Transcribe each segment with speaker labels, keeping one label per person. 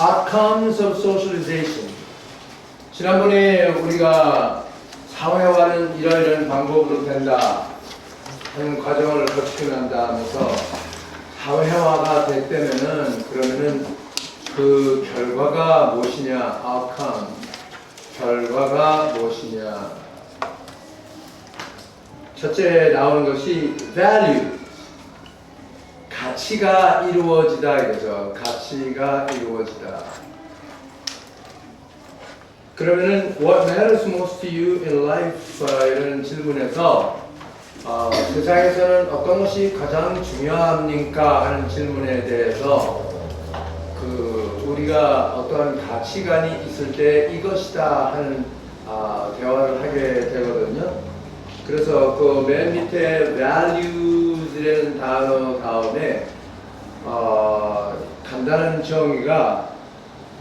Speaker 1: outcomes of socialization. 지난번에 우리가 사회화는 이러이러한 방법으로 된다 하는 과정을 거치고 난 다음에서 사회화가 됐다면은 그러면은 그 결과가 무엇이냐? outcome. 결과가 무엇이냐? 첫째 나오는 것이 value. 가치가 이루어지다 이거죠. 가치가 이루어지다. 그러면은 what matters most to you in life? 이런 질문에서 세상에서는 어떤 것이 가장 중요합니까? 하는 질문에 대해서 우리가 어떠한 가치관이 있을 때 이것이다 하는 대화를 하게 되거든요. 그래서 그 맨 밑에 values라는 단어 다음에 간단한 정의가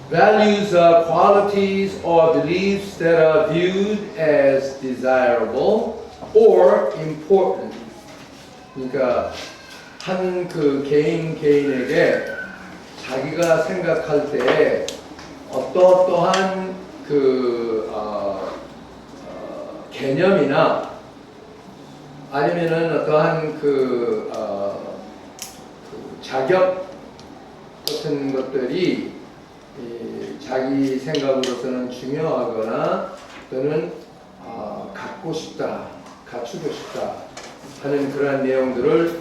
Speaker 1: values are qualities or beliefs that are viewed as desirable or important. 그러니까 한 그 개인에게 자기가 생각할 때 어떠한 개념이나 아니면은 어떠한 자격 같은 것들이 자기 생각으로서는 중요하거나 또는 갖고 싶다, 갖추고 싶다 하는 그러한 내용들을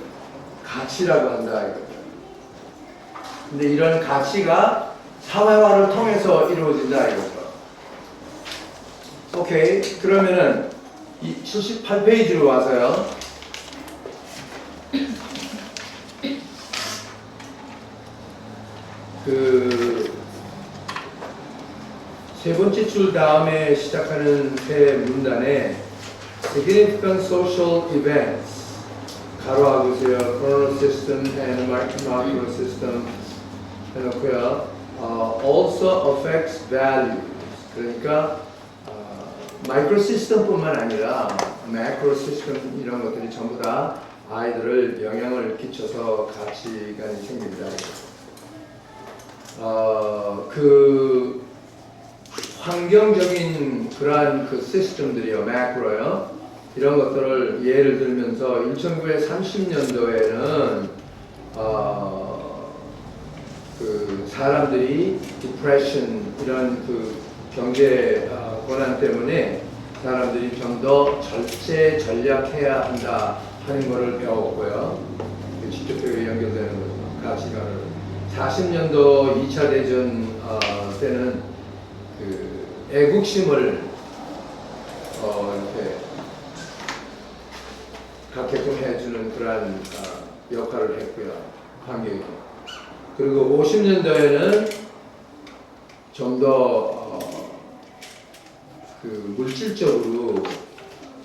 Speaker 1: 가치라고 한다 이거죠. 근데 이런 가치가 사회화를 통해서 이루어진다 이거죠. 오케이, 그러면은 이 78페이지로 와서요. 세 번째 줄 다음에 시작하는 새 문단에 significant social events 가로하고 있어요. kernel system and macro system 해놓고요. also affects values. 그러니까 마이크로 시스템뿐만 아니라 매크로 시스템 이런 것들이 전부 다 아이들을 영향을 끼쳐서 가치관이 생깁니다. 그 환경적인 그러한 그 시스템들이요, 매크로요. 이런 것들을 예를 들면서 1930년도에는 그 사람들이 디프레션 이런 그 경제 고난 때문에 사람들이 좀 더 절제 전략해야 한다 하는 것을 배웠고요. 직접적으로 연결되는 거죠. 가치관을. 40년도 2차 대전 때는 그 애국심을 이렇게 갖게끔 해주는 그러한 역할을 했고요. 환경이. 그리고 50년도에는 좀 더 그 물질적으로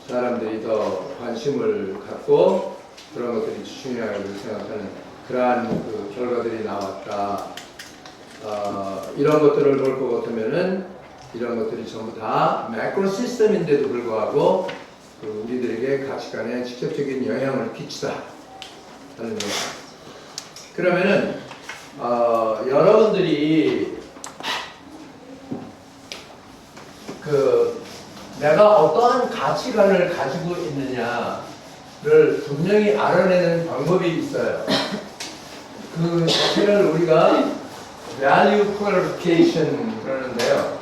Speaker 1: 사람들이 더 관심을 갖고 그런 것들이 중요하다고 생각하는 그러한 그 결과들이 나왔다. 이런 것들을 볼 것 같으면은 이런 것들이 전부 다 매크로 시스템인데도 불구하고 우리들에게 가치관에 직접적인 영향을 끼치다 하는 거. 그러면은 여러분들이 내가 어떠한 가치관을 가지고 있느냐를 분명히 알아내는 방법이 있어요. 그 자체를 우리가 value qualification 그러는데요.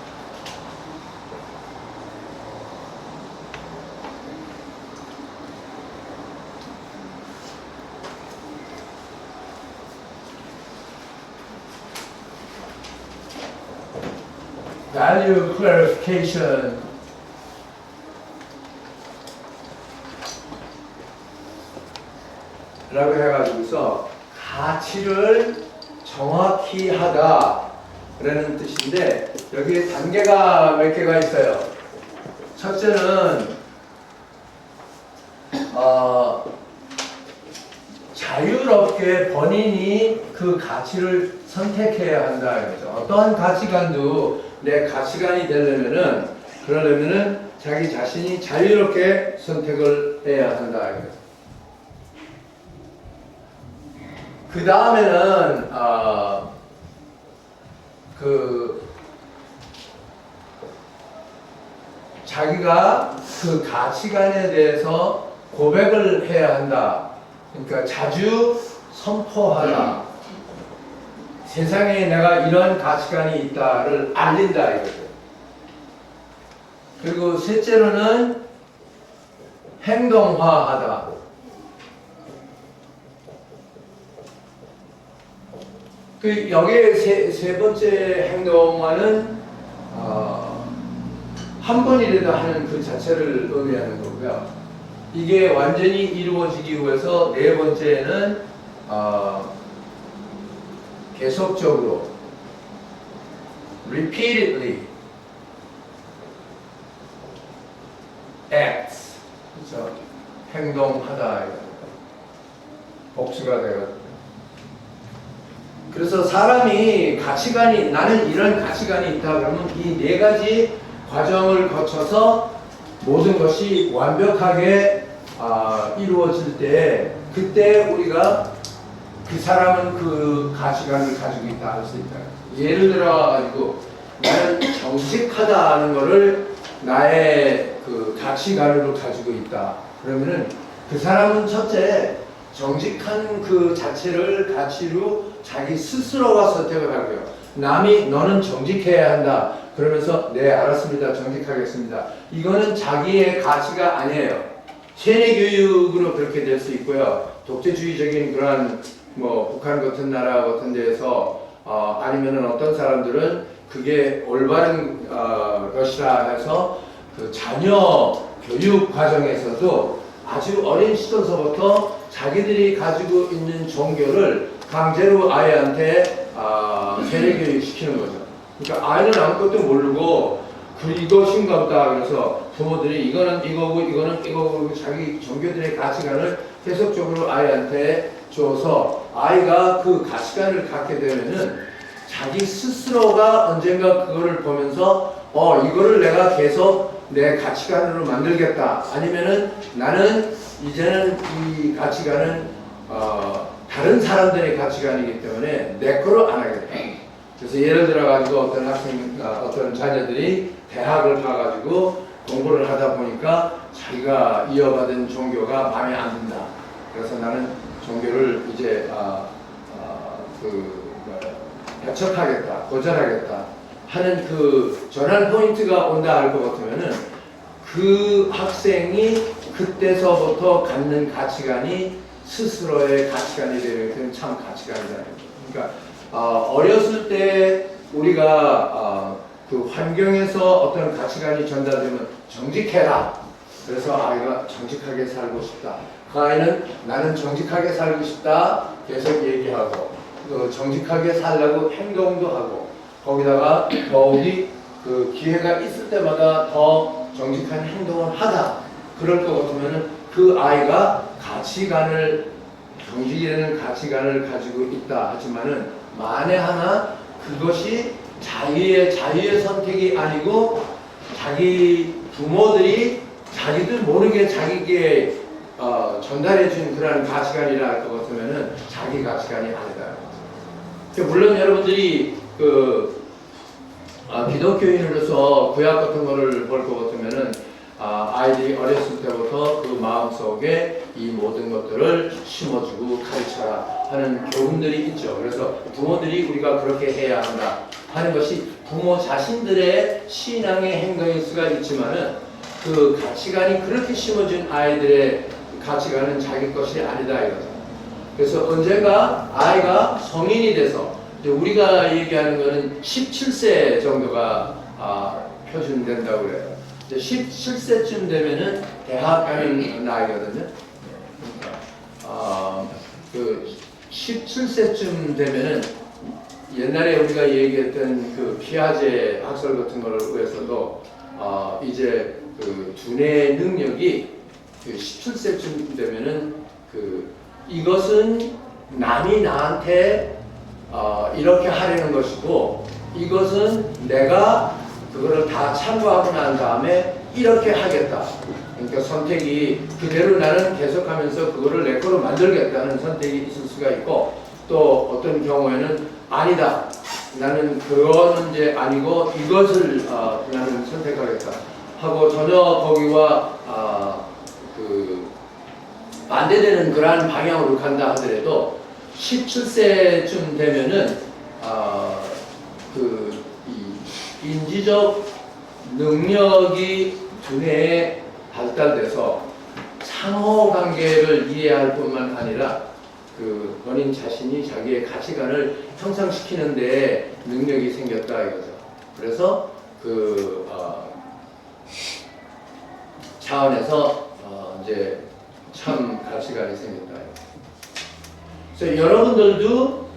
Speaker 1: value clarification 라고 해가지고서 가치를 정확히 하다 라는 뜻인데 여기에 단계가 몇 개가 있어요. 첫째는 자유롭게 본인이 그 가치를 선택해야 한다 이거죠. 어떠한 가치관도 내 가치관이 그러려면은 자기 자신이 자유롭게 선택을 해야 한다 이거죠. 그 다음에는 그 자기가 그 가치관에 대해서 고백을 해야 한다. 그러니까 자주 선포하다. 세상에 내가 이런 가치관이 있다를 알린다 이거죠. 그리고 셋째로는 행동화하다. 그 여기에 세 번째 행동화는 한 번이라도 하는 그 자체를 의미하는 거고요. 이게 완전히 이루어지기 위해서 네 번째는 계속적으로 repeatedly acts, 그렇죠? 행동하다, 복수가 되거든요. 그래서 사람이 가치관이, 나는 이런 가치관이 있다 그러면 이 네 가지 과정을 거쳐서 모든 것이 완벽하게 이루어질 때, 그때 우리가 그 사람은 그 가치관을 가지고 있다 할 수 있다. 예를 들어 가지고 나는 정직하다는 거를 나의 그 가치관으로 가지고 있다. 그러면은 그 사람은 첫째 정직한 그 자체를 가치로 자기 스스로가 선택을 하고요. 남이 너는 정직해야 한다. 그러면서 네 알았습니다. 정직하겠습니다. 이거는 자기의 가치가 아니에요. 세뇌 교육으로 그렇게 될 수 있고요. 독재주의적인 그러한 뭐 북한 같은 나라 같은 데에서 아니면은 어떤 사람들은 그게 올바른 것이라 해서 그 자녀 교육 과정에서도 아주 어린 시절서부터 자기들이 가지고 있는 종교를 강제로 아이한테 세례 교육 시키는 거죠. 그러니까 아이는 아무것도 모르고 이것인가 보다 그래서 부모들이 이거는 이거고 이거는 이거고 자기 종교들의 가치관을 계속적으로 아이한테 줘서 아이가 그 가치관을 갖게 되면은 자기 스스로가 언젠가 그거를 보면서 이거를 내가 계속 내 가치관으로 만들겠다. 아니면은 나는 이제는 이 가치관은 다른 사람들의 가치관이기 때문에 내 거로 안 하겠다. 그래서 예를 들어 가지고 어떤 자녀들이 대학을 가가지고 공부를 하다 보니까 자기가 이어받은 종교가 마음에 안 든다. 그래서 나는 종교를 이제 배척하겠다, 고전하겠다 하는 그 전환 포인트가 온다 할 것 같으면은 그 학생이 그때서부터 갖는 가치관이 스스로의 가치관이 되는 참 가치관이다. 그러니까 어렸을 때 우리가 그 환경에서 어떤 가치관이 전달되면 정직해라. 그래서 아이가 정직하게 살고 싶다. 그 아이는 나는 정직하게 살고 싶다. 계속 얘기하고 정직하게 살려고 행동도 하고 거기다가 더욱이 그 기회가 있을 때마다 더 정직한 행동을 하다. 그럴 것 같으면은 그 아이가 가치관을 정직이라는 가치관을 가지고 있다 하지만은 만에 하나 그것이 자유의 선택이 아니고 자기 부모들이 자기들 모르게 자기에게 전달해준 그런 가치관이라 할 것 같으면은 자기 가치관이 아니다. 물론 여러분들이 기독교인으로서 구약 같은 거를 볼 것 같으면은 아이들이 어렸을 때부터 그 마음속에 이 모든 것들을 심어주고 가르쳐라 하는 교훈들이 있죠. 그래서 부모들이 우리가 그렇게 해야 한다 하는 것이 부모 자신들의 신앙의 행동일 수가 있지만은 그 가치관이 그렇게 심어준 아이들의 가치관은 자기 것이 아니다 이거죠. 그래서 언젠가 아이가 성인이 돼서 우리가 얘기하는 거는 17세 정도가 표준된다고 그래요. 17세쯤 되면은 대학 가는 나이거든요. 그러니까 그 17세쯤 되면은 옛날에 우리가 얘기했던 그 피아제 학설 같은 거를 위해서도 이제 그 두뇌 능력이 그 17세쯤 되면은 이것은 남이 나한테 이렇게 하려는 것이고 이것은 내가 그거를 다 참고하고 난 다음에 이렇게 하겠다. 그러니까 선택이 그대로 나는 계속하면서 그거를 내 거로 만들겠다는 선택이 있을 수가 있고 또 어떤 경우에는 아니다. 나는 그건 이제 아니고 이것을 나는 선택하겠다 하고 전혀 거기와 그 반대되는 그러한 방향으로 간다 하더라도 17세쯤 되면은 그 인지적 능력이 두뇌에 발달돼서 상호관계를 이해할 뿐만 아니라 그 본인 자신이 자기의 가치관을 형성시키는 데 능력이 생겼다 이거죠. 그래서 그 차원에서 이제 참 가치관이 생겼다. 그래서 여러분들도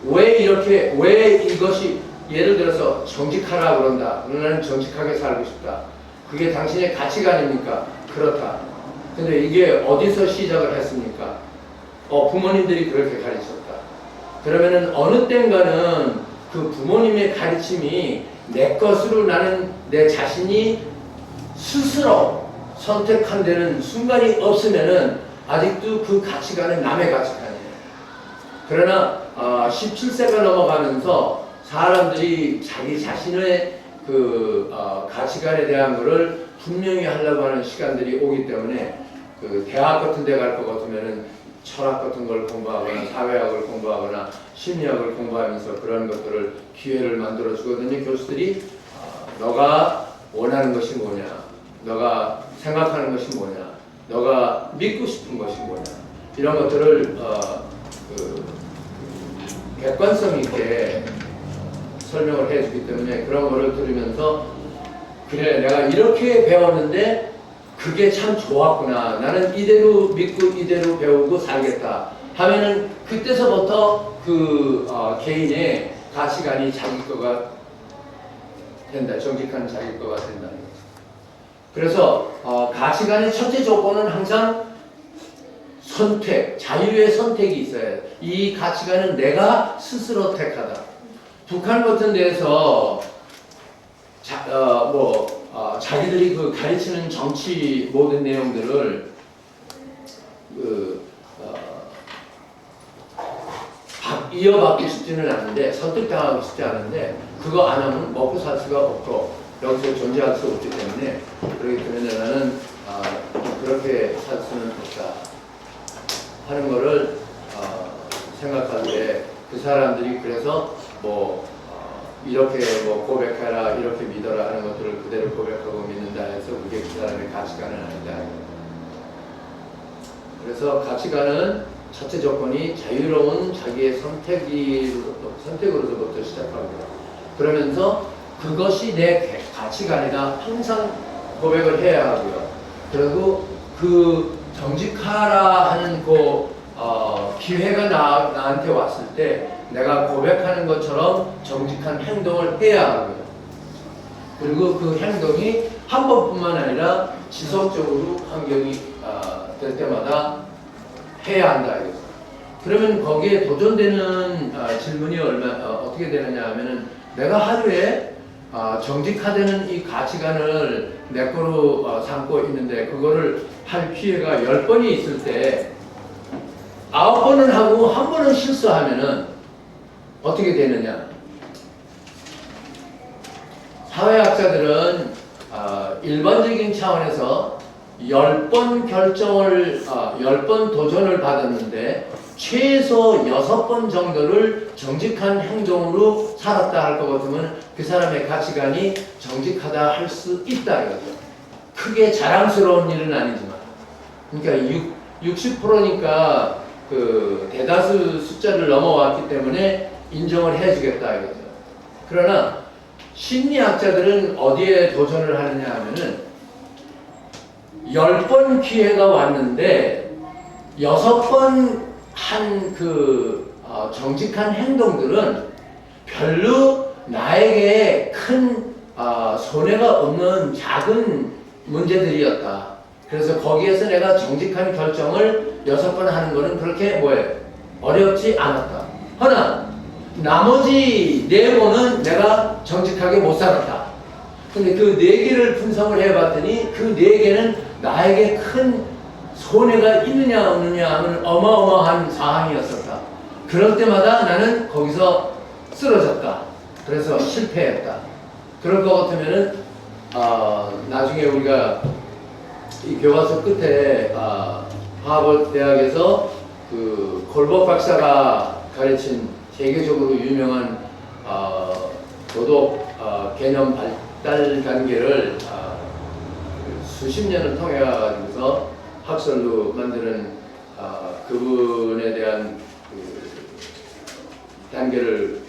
Speaker 1: 왜 이것이 예를 들어서 정직하라 그런다. 나는 정직하게 살고 싶다. 그게 당신의 가치관입니까? 그렇다. 근데 이게 어디서 시작을 했습니까? 부모님들이 그렇게 가르쳤다. 그러면은 어느 땐가는 그 부모님의 가르침이 내 것으로 나는 내 자신이 스스로 선택한다는 순간이 없으면은 아직도 그 가치관은 남의 가치관이에요. 그러나 17세가 넘어가면서 사람들이 자기 자신의 그 가치관에 대한 것을 분명히 하려고 하는 시간들이 오기 때문에 그 대학 같은 데 갈 것 같으면은 철학 같은 걸 공부하거나 사회학을 공부하거나 심리학을 공부하면서 그런 것들을 기회를 만들어 주거든요. 교수들이 너가 원하는 것이 뭐냐, 너가 생각하는 것이 뭐냐, 너가 믿고 싶은 것이 뭐냐, 이런 것들을 객관성 있게 설명을 해주기 때문에 그런 거를 들으면서 그래 내가 이렇게 배웠는데 그게 참 좋았구나, 나는 이대로 믿고 이대로 배우고 살겠다 하면은 그때서부터 그 개인의 가치관이 자기 거가 된다, 정직한 자기 거가 된다. 그래서 가치관의 첫째 조건은 항상 선택, 자유의 선택이 있어야 해. 이 가치관은 내가 스스로 택하다. 북한 같은 데서 자기들이 그 가르치는 정치 모든 내용들을 이어받고 싶지는 않은데, 설득당하고 싶지 않은데 그거 안 하면 먹고 살 수가 없고 여기서 존재할 수 없기 때문에, 그렇기 때문에 나는 그렇게 살 수는 없다 하는 거를 생각할 때 그 사람들이 그래서 이렇게 고백하라, 이렇게 믿어라 하는 것들을 그대로 고백하고 믿는다 해서 그게 그 사람의 가치관은 아니다. 그래서 가치관은 첫째 조건이 자유로운 자기의 선택으로부터 시작합니다. 그러면서 그것이 내 가치관이다 항상 고백을 해야 하고요. 그리고 그 정직하라 하는 기회가 나한테 왔을 때 내가 고백하는 것처럼 정직한 행동을 해야 하고요. 그리고 그 행동이 한 번뿐만 아니라 지속적으로 환경이 될 때마다 해야 한다. 그러면 거기에 도전되는 질문이 어떻게 되느냐 하면은, 내가 하루에 정직하다는 이 가치관을 내 거로 삼고 있는데 그거를 할 기회가 10번이 있을 때 9번은 하고 1번은 실수하면은 어떻게 되느냐? 사회학자들은 일반적인 차원에서 10번 결정을 10번 도전을 받았는데 최소 6번 정도를 정직한 행동으로 살았다 할 것 같으면 그 사람의 가치관이 정직하다 할 수 있다 이거죠. 크게 자랑스러운 일은 아니지만, 그러니까 60%니까 그 대다수 숫자를 넘어왔기 때문에 인정을 해주겠다 이거죠. 그러나 심리학자들은 어디에 도전을 하느냐 하면은 10번 기회가 왔는데 6번 한 정직한 행동들은 별로 나에게 큰 손해가 없는 작은 문제들이었다. 그래서 거기에서 내가 정직한 결정을 6번 하는 거는 그렇게 어렵지 않았다. 허나 나머지 4번은 내가 정직하게 못 살았다. 근데 그 4개를 분석을 해봤더니 그 4개는 나에게 큰 손해가 있느냐 없느냐 하면 어마어마한 사항이었었다. 그럴 때마다 나는 거기서 쓰러졌다. 그래서 실패했다. 그럴 것 같으면은 나중에 우리가 이 교과서 끝에 하버드 대학에서 그 골버 박사가 가르친 세계적으로 유명한 도덕 개념 발달 단계를 수십 년을 통해 가지고서 학설로 만드는 그분에 대한 그 단계를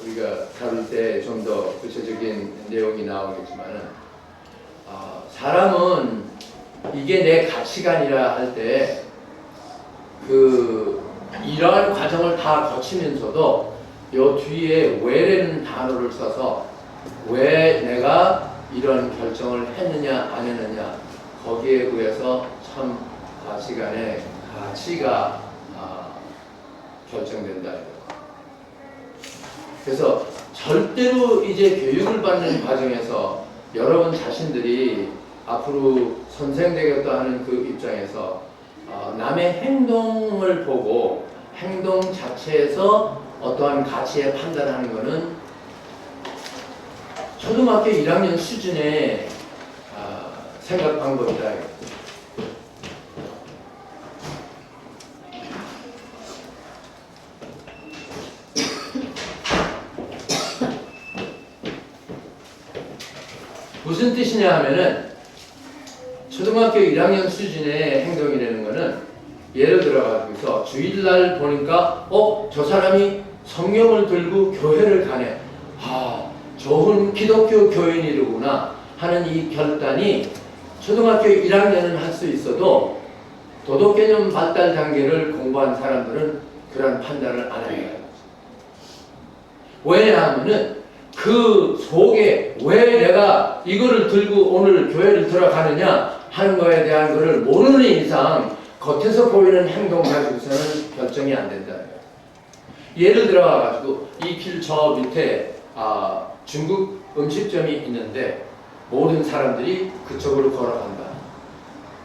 Speaker 1: 우리가 다룰 때 좀 더 구체적인 내용이 나오겠지만은 사람은 이게 내 가치관이라 할 때 그 이러한 과정을 다 거치면서도 요 뒤에 왜라는 단어를 써서 왜 내가 이런 결정을 했느냐 안 했느냐 거기에 의해서 참 가치관의 가치가 결정된다. 그래서 절대로 이제 교육을 받는 과정에서 여러분 자신들이 앞으로 선생 되겠다 하는 그 입장에서 남의 행동을 보고 행동 자체에서 어떠한 가치에 판단하는 것은 초등학교 1학년 수준의 생각 방법이다. 무슨 뜻이냐 하면은 초등학교 1학년 수준의 행동이라는 거는 예를 들어가지고서 주일날 보니까 저 사람이 성경을 들고 교회를 가네. 좋은 기독교 교인이로구나 하는 이 결단이 초등학교 1학년은 할 수 있어도 도덕개념 발달 단계를 공부한 사람들은 그런 판단을 안 해요. 왜냐하면은 그 속에 왜 내가 이거를 들고 오늘 교회를 들어가느냐 하는 거에 대한 것을 모르는 이상 겉에서 보이는 행동 가지고서는 결정이 안 된다. 예를 들어가지고 이 길 저 밑에 중국 음식점이 있는데 모든 사람들이 그쪽으로 걸어간다.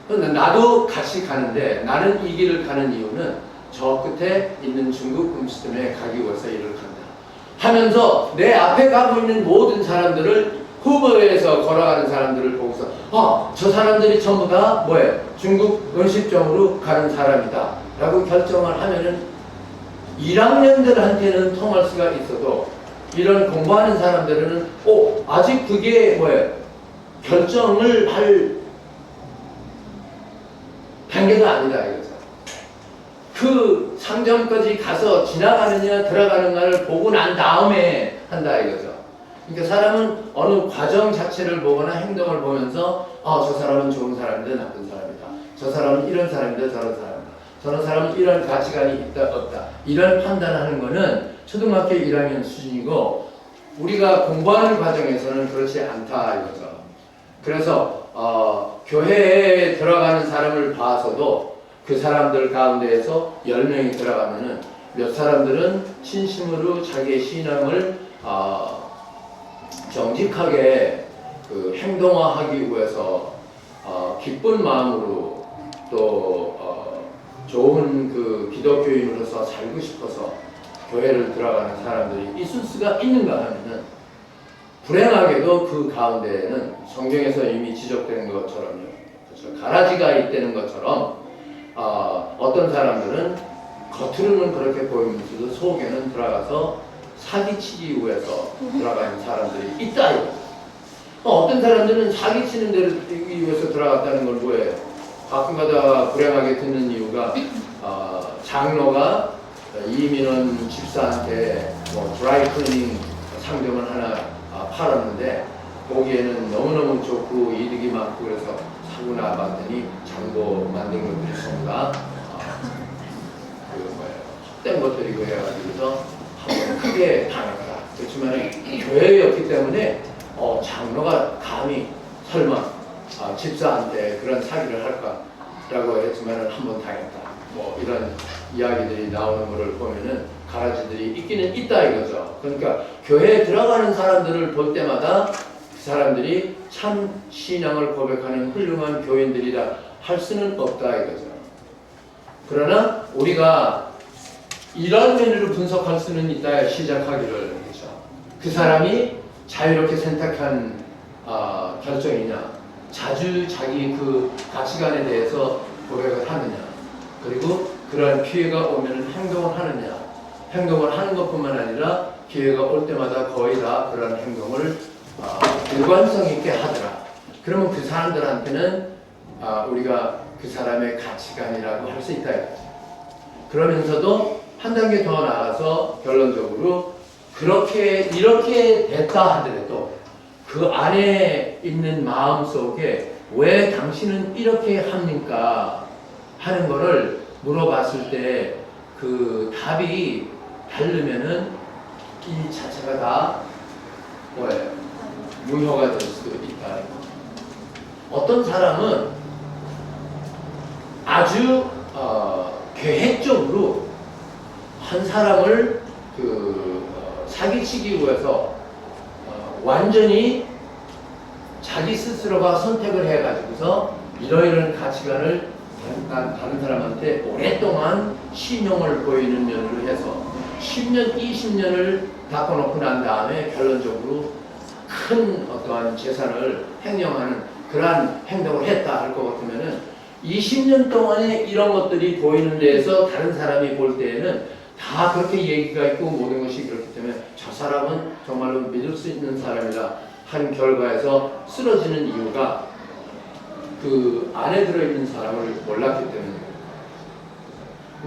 Speaker 1: 그런데 나도 같이 가는데 나는 이 길을 가는 이유는 저 끝에 있는 중국 음식점에 가기 위해서 이를 간다. 하면서 내 앞에 가고 있는 모든 사람들을 후보에서 걸어가는 사람들을 보고서 저 사람들이 전부 다 뭐예요? 중국 음식점으로 가는 사람이다 라고 결정을 하면은 1학년들한테는 통할 수가 있어도 이런 공부하는 사람들은 아직 그게 뭐예요? 결정을 할 단계가 아니다 이거죠. 그 상점까지 가서 지나가느냐 들어가느냐를 보고 난 다음에 한다 이거죠. 그러니까 사람은 어느 과정 자체를 보거나 행동을 보면서 저 사람은 좋은 사람이다 나쁜 사람이다. 저 사람은 이런 사람이다 저런 사람이다. 저런 사람은 이런 가치관이 있다 없다. 이런 판단하는 거는 초등학교 1학년 수준이고 우리가 공부하는 과정에서는 그렇지 않다 이거죠. 그래서 교회에 들어가는 사람을 봐서도 그 사람들 가운데에서 10명이 들어가면은 몇 사람들은 진심으로 자기의 신앙을 정직하게 그 행동화하기 위해서 기쁜 마음으로 또 좋은 그 기독교인으로서 살고 싶어서 교회를 들어가는 사람들이 있을 수가 있는가 하면은 불행하게도 그 가운데에는 성경에서 이미 지적된 것처럼요. 그렇죠? 가라지가 있다는 것처럼 어떤 사람들은 겉으로는 그렇게 보이면서도 속에는 들어가서 사기치기 위해서 들어가는 사람들이 있다. 어떤 사람들은 사기치는 데를 위해서 들어갔다는 걸 뭐예요? 가끔가다 불행하게 듣는 이유가 장로가 이민원 집사한테 드라이 클리닝 상점을 하나 팔았는데 거기에는 너무너무 좋고 이득이 많고 그래서 사고 나봤더니 장고 만든 것들이 전부 다 헛된 것들이고 해가지고서 한번 크게 당했다. 그렇지만 교회였기 때문에 장로가 감히 설마 집사한테 그런 사기를 할까라고 했지만 한번 당했다. 이런 이야기들이 나오는 것을 보면은 가라지들이 있기는 있다 이거죠. 그러니까 교회에 들어가는 사람들을 볼 때마다 그 사람들이 참 신앙을 고백하는 훌륭한 교인들이라 할 수는 없다 이거죠. 그러나 우리가 이런 면으로 분석할 수는 있다 시작하기를 그렇죠. 그 사람이 자유롭게 선택한 결정이냐, 자주 자기 그 가치관에 대해서 고백을 하느냐, 그리고 그런 기회가 오면 행동을 하느냐, 행동을 하는 것뿐만 아니라 기회가 올 때마다 거의 다 그런 행동을 일관성 있게 하더라. 그러면 그 사람들한테는 우리가 그 사람의 가치관이라고 할 수 있다. 그러면서도 한 단계 더 나아가서 결론적으로 이렇게 됐다 하더라도 그 안에 있는 마음 속에 왜 당신은 이렇게 합니까? 하는 거를 물어봤을 때 그 답이 다르면은 이 자체가 다 뭐예요? 무효가 될 수도 있다. 어떤 사람은 아주 계획적으로 한 사람을 사기치기 위해서 완전히 자기 스스로가 선택을 해가지고서 이러이러한 가치관을 다른 사람한테 오랫동안 신용을 보이는 면으로 해서 10년, 20년을 닦아놓고 난 다음에 결론적으로 큰 어떠한 재산을 횡령하는 그러한 행동을 했다 할 것 같으면은 20년 동안에 이런 것들이 보이는 데에서 다른 사람이 볼 때에는 다 그렇게 얘기가 있고 모든 것이 그렇기 때문에 저 사람은 정말로 믿을 수 있는 사람이다 한 결과에서 쓰러지는 이유가 그 안에 들어있는 사람을 몰랐기 때문입니다.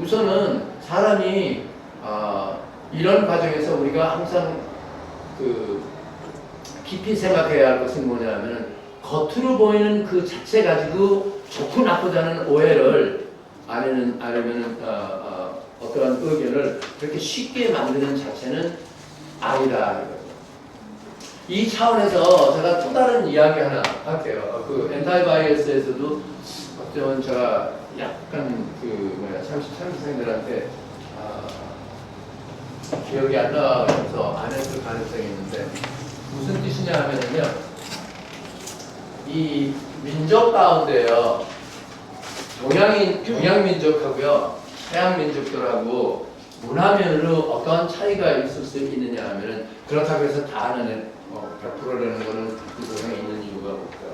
Speaker 1: 우선은 사람이 이런 과정에서 우리가 항상 깊이 생각해야 할 것은 뭐냐면 겉으로 보이는 그 자체 가지고 좋고 나쁘다는 오해를 아니면 어떠한 의견을 그렇게 쉽게 만드는 자체는 아니다. 이 차원에서 제가 또 다른 이야기 하나 할게요. 그 엔타이바이어스에서도 어쩌면 제가 약간 참시생들한테 기억이 안 나서 안 했을 가능성이 있는데 무슨 뜻이냐 하면요, 이 민족 가운데요, 동양 민족하고요, 서양 민족들하고 문화면으로 어떠한 차이가 있을 수 있느냐 하면은 그렇다고 해서 다 아는 100%라는 거는 그 동양에 있는 이유가 없고요.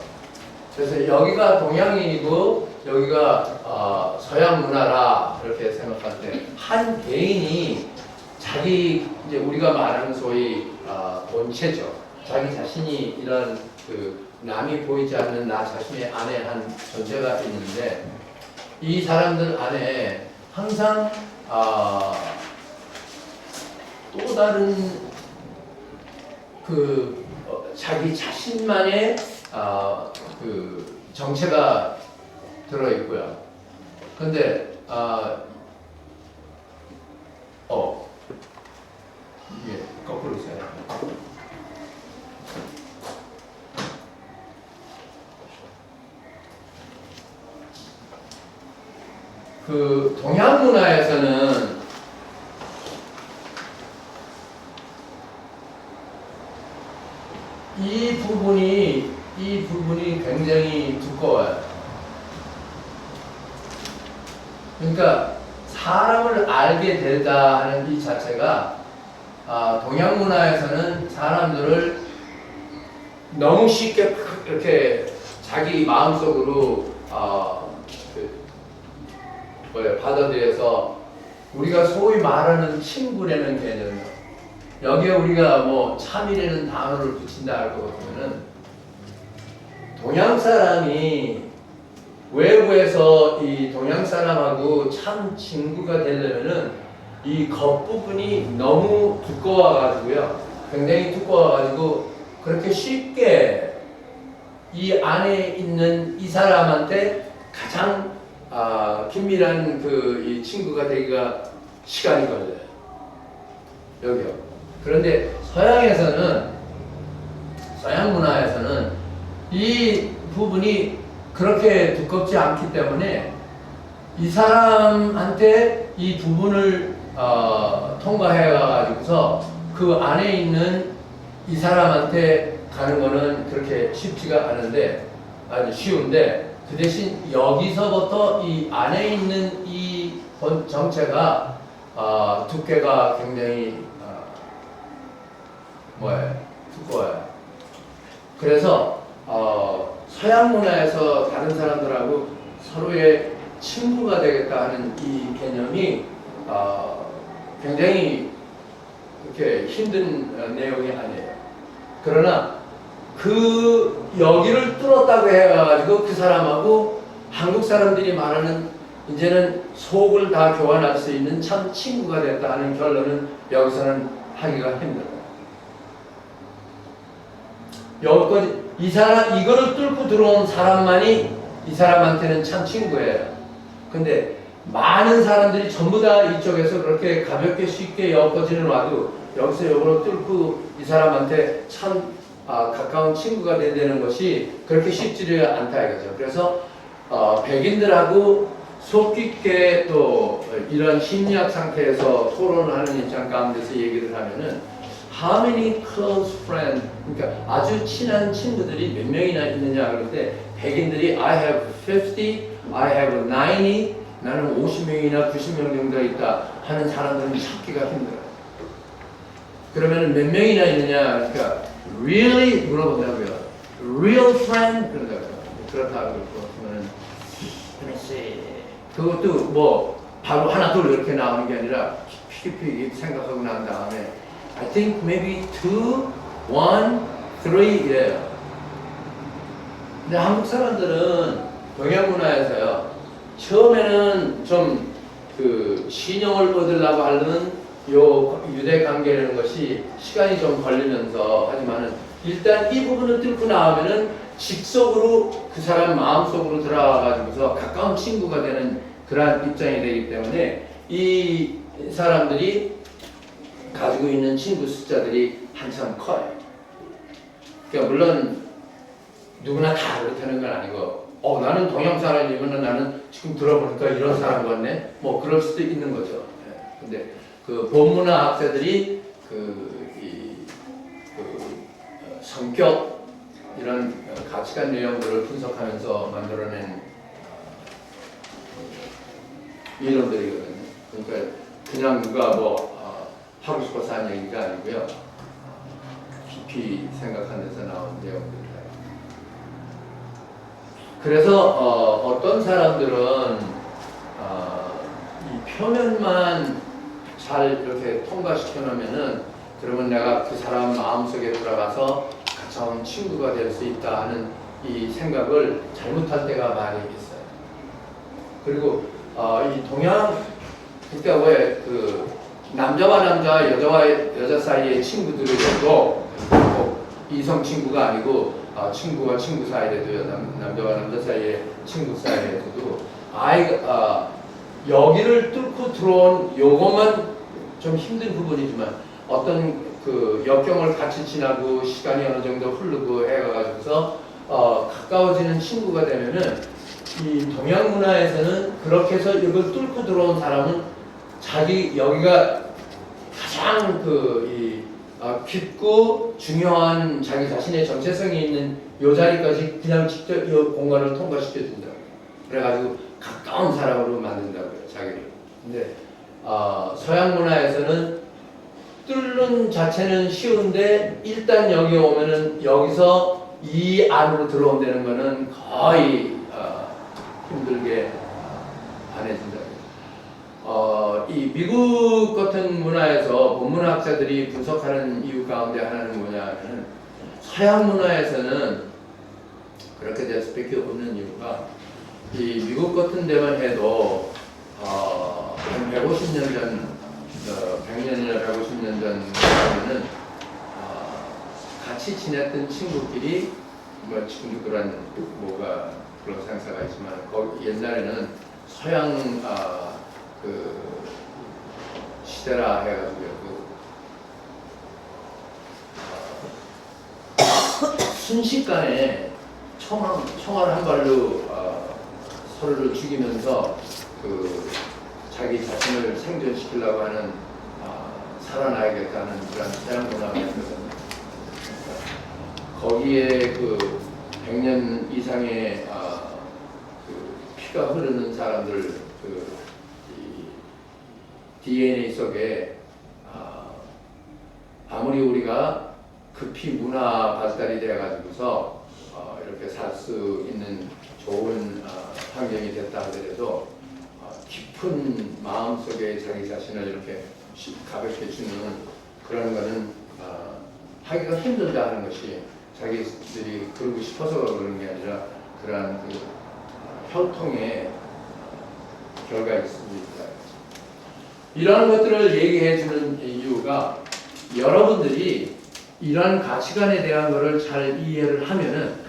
Speaker 1: 그래서 여기가 동양인이고 여기가 서양 문화라 이렇게 생각할 때 한 개인이 자기 이제 우리가 말하는 소위 본체죠. 자기 자신이 이런 남이 보이지 않는 나 자신의 안에 한 존재가 있는데 이 사람들 안에 항상 또 다른 자기 자신만의 정체가 들어 있고요. 근데 이게 거꾸로 있어요. 동양 문화에서는 이 부분이 굉장히 두꺼워요. 그러니까 사람을 알게 되다 하는 이 자체가 동양 문화에서는 사람들을 너무 쉽게 이렇게 자기 마음속으로 받아들여서 우리가 소위 말하는 친구라는 개념이요. 여기에 우리가 뭐 참이라는 단어를 붙인다 할 것 같으면은 동양 사람이 외부에서 이 동양 사람하고 참 친구가 되려면은 이 겉부분이 너무 두꺼워가지고요. 굉장히 두꺼워가지고 그렇게 쉽게 이 안에 있는 이 사람한테 가장 긴밀한 이 친구가 되기가 시간이 걸려요. 여기요. 그런데 서양 문화에서는 이 부분이 그렇게 두껍지 않기 때문에 이 사람한테 이 부분을 통과해 가지고서 그 안에 있는 이 사람한테 가는 거는 그렇게 쉽지가 않은데 아주 쉬운데 그 대신 여기서부터 이 안에 있는 이 정체가 두께가 굉장히 두꺼워요. 그래서 서양 문화에서 다른 사람들하고 서로의 친구가 되겠다 하는 이 개념이 굉장히 그렇게 힘든 내용이 아니에요. 그러나 그 여기를 뚫었다고 해가지고 그 사람하고 한국 사람들이 말하는 이제는 속을 다 교환할 수 있는 참 친구가 됐다 하는 결론은 여기서는 하기가 힘들어요. 여기까지 이거를 뚫고 들어온 사람만이 이 사람한테는 참 친구예요. 근데 많은 사람들이 전부 다 이쪽에서 그렇게 가볍게 쉽게 여기까지는 와도 여기서 이거를 뚫고 이 사람한테 참 가까운 친구가 된다는 것이 그렇게 쉽지를 않다 이거죠. 그래서 백인들하고 속 깊게 또 이런 심리학 상태에서 토론하는 입장 가운데서 얘기를 하면은 How many close friends? 그러니까 아주 친한 친구들이 몇 명이나 있느냐 그런데 백인들이 I have 50, I have 90, 나는 50명이나 90명 정도 있다 하는 사람들은 찾기가 힘들어요. 그러면 몇 명이나 있느냐 그러니까 really 물어본다고요. Real friend 그런다고요. 그렇다고 그러면 let me see. 그것도 뭐 바로 하나 둘 이렇게 나오는 게 아니라 깊이 생각하고 난 다음에 I think maybe 2, 1, 3 이래요. 근데 한국 사람들은 동양 문화에서요. 처음에는 좀 그 신용을 얻으려고 하는 요 유대 관계라는 것이 시간이 좀 걸리면서 하지만은 일단 이 부분을 뚫고 나오면은 직속으로 그 사람 마음속으로 들어가가지고서 가까운 친구가 되는 그러한 입장이 되기 때문에 이 사람들이 가지고 있는 친구 숫자들이 한참 커요. 그러니까 물론 누구나 다 그렇다는 건 아니고 나는 동양 사람이면 나는 지금 들어보니까 이런 사람 같네 뭐 그럴 수도 있는 거죠. 근데 그 본문화 학자들이 성격 이런 가치관 내용들을 분석하면서 만들어낸 이론들이거든요. 그러니까 그냥 누가 뭐 하고 싶어서 한 얘기가 아니고요. 깊이 생각한 데서 나온 내용들입니다. 그래서 어떤 사람들은 이 표면만 잘 이렇게 통과시켜 놓으면은 그러면 내가 그 사람 마음속에 들어가서 가까운 친구가 될 수 있다 하는 이 생각을 잘못할 때가 많이 있어요. 그리고 이 동양 그러니까 왜 그 남자와 남자, 여자와 여자 사이의 친구들에도 꼭 이성 친구가 아니고 친구와 친구 사이에도 남자와 남자 사이의 친구 사이에도 여기를 뚫고 들어온 요것만 좀 힘든 부분이지만 어떤 그 역경을 같이 지나고 시간이 어느 정도 흐르고 해가지고서 가까워지는 친구가 되면은 이 동양 문화에서는 그렇게 해서 이걸 뚫고 들어온 사람은 자기 여기가 가장 깊고 중요한 자기 자신의 정체성이 있는 요 자리까지 그냥 직접 이 공간을 통과시켜 준다고요. 그래가지고 가까운 사람으로 만든다고요, 자기를. 근데 서양 문화에서는 뚫는 자체는 쉬운데 일단 여기 오면은 여기서 이 안으로 들어온다는 거는 거의 힘들게 안 해준다. 이 미국 같은 문화에서 본문학자들이 분석하는 이유 가운데 하나는 뭐냐면은 서양 문화에서는 그렇게 될 수밖에 없는 이유가 이 미국 같은 데만 해도 한 150년 전, 100년이나 150년 전 하면은 같이 지냈던 친구끼리 뭐 지금도 그런 뭐가 그런 상사가 있지만 거기 옛날에는 서양 그 시대라 해가지고 순식간에 총알 한 발로 서로를 죽이면서 그 자기 자신을 생존시키려고 하는 살아나야겠다는 그런 서양 문화가 있거든요. 거기에 그 100년 이상의 그 피가 흐르는 사람들 그 DNA 속에 아무리 우리가 급히 문화 발달이 되어가지고서 이렇게 살 수 있는 좋은 환경이 됐다 하더라도 깊은 마음속에 자기 자신을 이렇게 가볍게 주는 그런 거는 하기가 힘들다 하는 것이 자기들이 그러고 싶어서 그러는 게 아니라 그러한 그 혈통의 결과일 수 있다. 이러한 것들을 얘기해 주는 이유가 여러분들이 이러한 가치관에 대한 것을 잘 이해를 하면은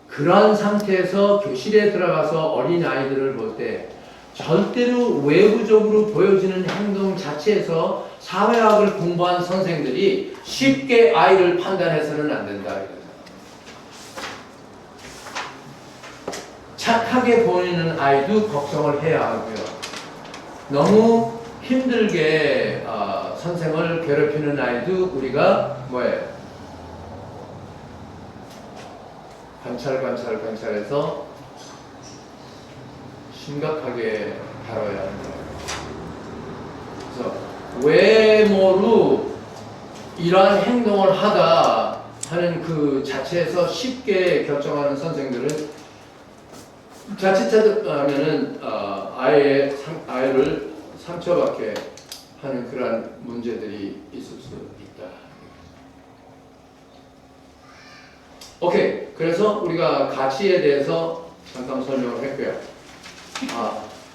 Speaker 1: 그러한 상태에서 교실에 들어가서 어린 아이들을 볼 때 절대로 외부적으로 보여지는 행동 자체에서 사회학을 공부한 선생들이 쉽게 아이를 판단해서는 안 된다. 착하게 보이는 아이도 걱정을 해야 하고요. 너무 힘들게 선생을 괴롭히는 아이도 우리가 뭐예요? 관찰해서 심각하게 다뤄야 합니다. 그래서 외모로 이러한 행동을 하다 하는 그 자체에서 쉽게 결정하는 선생들은 자칫하면은 아이를 상처받게 하는 그러한 문제들이 있을 수 있다. 오케이. 그래서 우리가 가치에 대해서 잠깐 설명을 했고요.